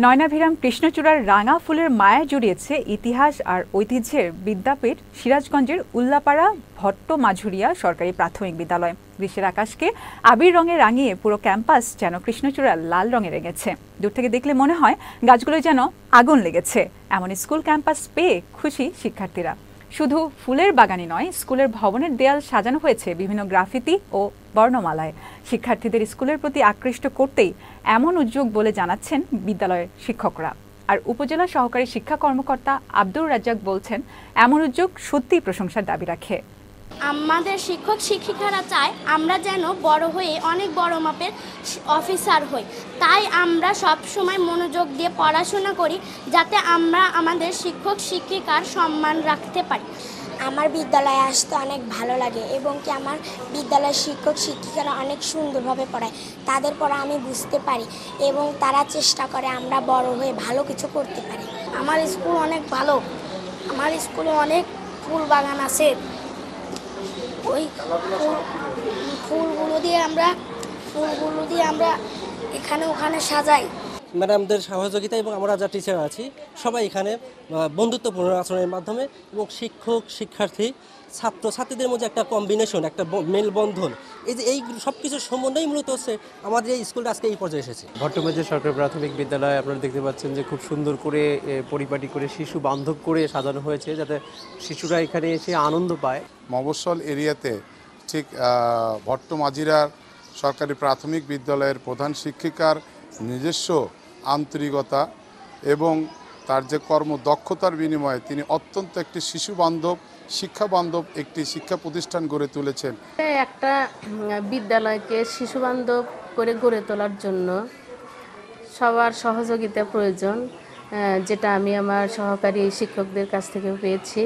নয়নাভিরাম কৃষ্ণচূড়ার রাঙা ফুলের মায়া জড়িয়েছে ইতিহাস আর ঐতিহ্যের বিদ্যাপীঠ সিরাজগঞ্জের উল্লাপাড়া ভট্ট মাঝুরিয়া সরকারি প্রাথমিক বিদ্যালয়। গ্রীষ্মের আকাশকে আবির রঙে রাঙিয়ে পুরো ক্যাম্পাস যেন কৃষ্ণচূড়ার লাল রঙে রেঙেছে। দূর থেকে দেখলে মনে হয় গাছগুলো যেন আগুন লেগেছে। এমন স্কুল ক্যাম্পাস পেয়ে খুশি শিক্ষার্থীরা। শুধু ফুলের বাগানই নয়, স্কুলের ভবনের দেয়াল সাজানো হয়েছে বিভিন্ন গ্রাফিতি ও বর্ণমালায়। শিক্ষার্থীদের স্কুলের প্রতি আকৃষ্ট করতেই এমন উদ্যোগ বলে জানাচ্ছেন বিদ্যালয়ের শিক্ষকরা। আর উপজেলা সহকারী শিক্ষা কর্মকর্তা আব্দুর রাজ্জাক বলছেন, এমন উদ্যোগ সত্যিই প্রশংসার দাবি রাখে। আমাদের শিক্ষক শিক্ষিকারা চায় আমরা যেন বড় হয়ে অনেক বড় মাপের অফিসার হই। তাই আমরা সব সময় মনোযোগ দিয়ে পড়াশোনা করি, যাতে আমরা আমাদের শিক্ষক শিক্ষিকার সম্মান রাখতে পারি। আমার বিদ্যালয়ে আসতে অনেক ভালো লাগে এবং কি আমার বিদ্যালয়ের শিক্ষক শিক্ষিকারা অনেক সুন্দরভাবে পড়ায়। তাদের পড়া আমি বুঝতে পারি এবং তারা চেষ্টা করে আমরা বড় হয়ে ভালো কিছু করতে পারি। আমার স্কুল অনেক ভালো। আমার স্কুলে অনেক ফুল বাগান আছে। ওই ফুলগুলো দিয়ে আমরা এখানে ওখানে সাজাই। ম্যাডামদের সহযোগিতা এবং আমরা যা টিচার আছি সবাই এখানে বন্ধুত্বপূর্ণ আচরণের মাধ্যমে এবং শিক্ষক শিক্ষার্থী ছাত্র ছাত্রীদের মধ্যে একটা কম্বিনেশন, একটা মেলবন্ধন, এই সব কিছুর সমন্বয় মূলত হচ্ছে আমাদের এই স্কুলটা আজকে এই পর্যায়ে এসেছে। ভট্টমাঝুরিয়া সরকারি প্রাথমিক বিদ্যালয় আপনারা দেখতে পাচ্ছেন যে খুব সুন্দর করে পরিপাটি করে শিশু বান্ধব করে সাজানো হয়েছে, যাতে শিশুরা এখানে এসে আনন্দ পায়। মফস্বল এরিয়াতে ঠিক ভট্টমাঝুরিয়া সরকারি প্রাথমিক বিদ্যালয়ের প্রধান শিক্ষিকার নিজস্ব আন্তরিকতা এবং তার যে কর্মদক্ষতার বিনিময়ে তিনি অত্যন্ত একটি শিক্ষা বান্ধব একটি শিক্ষা প্রতিষ্ঠান গড়ে তুলেছেন। একটা বিদ্যালয়কে শিশু বান্ধব করে গড়ে তোলার জন্য সবার সহযোগিতা প্রয়োজন, যেটা আমি আমার সহকারী শিক্ষকদের কাছ থেকে পেয়েছি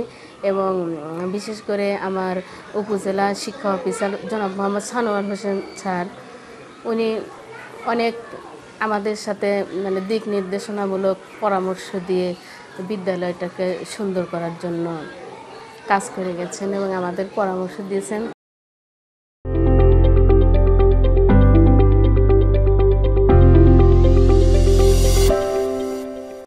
এবং বিশেষ করে আমার উপজেলা শিক্ষা অফিসার জনাব মোহাম্মদ সানোয়ার হোসেন স্যার, উনি অনেক আমাদের সাথে দিক নির্দেশনামূলক পরামর্শ দিয়ে বিদ্যালয়টাকে সুন্দর করার জন্য কাজ করে গেছেন এবং আমাদের পরামর্শ দিয়েছেন।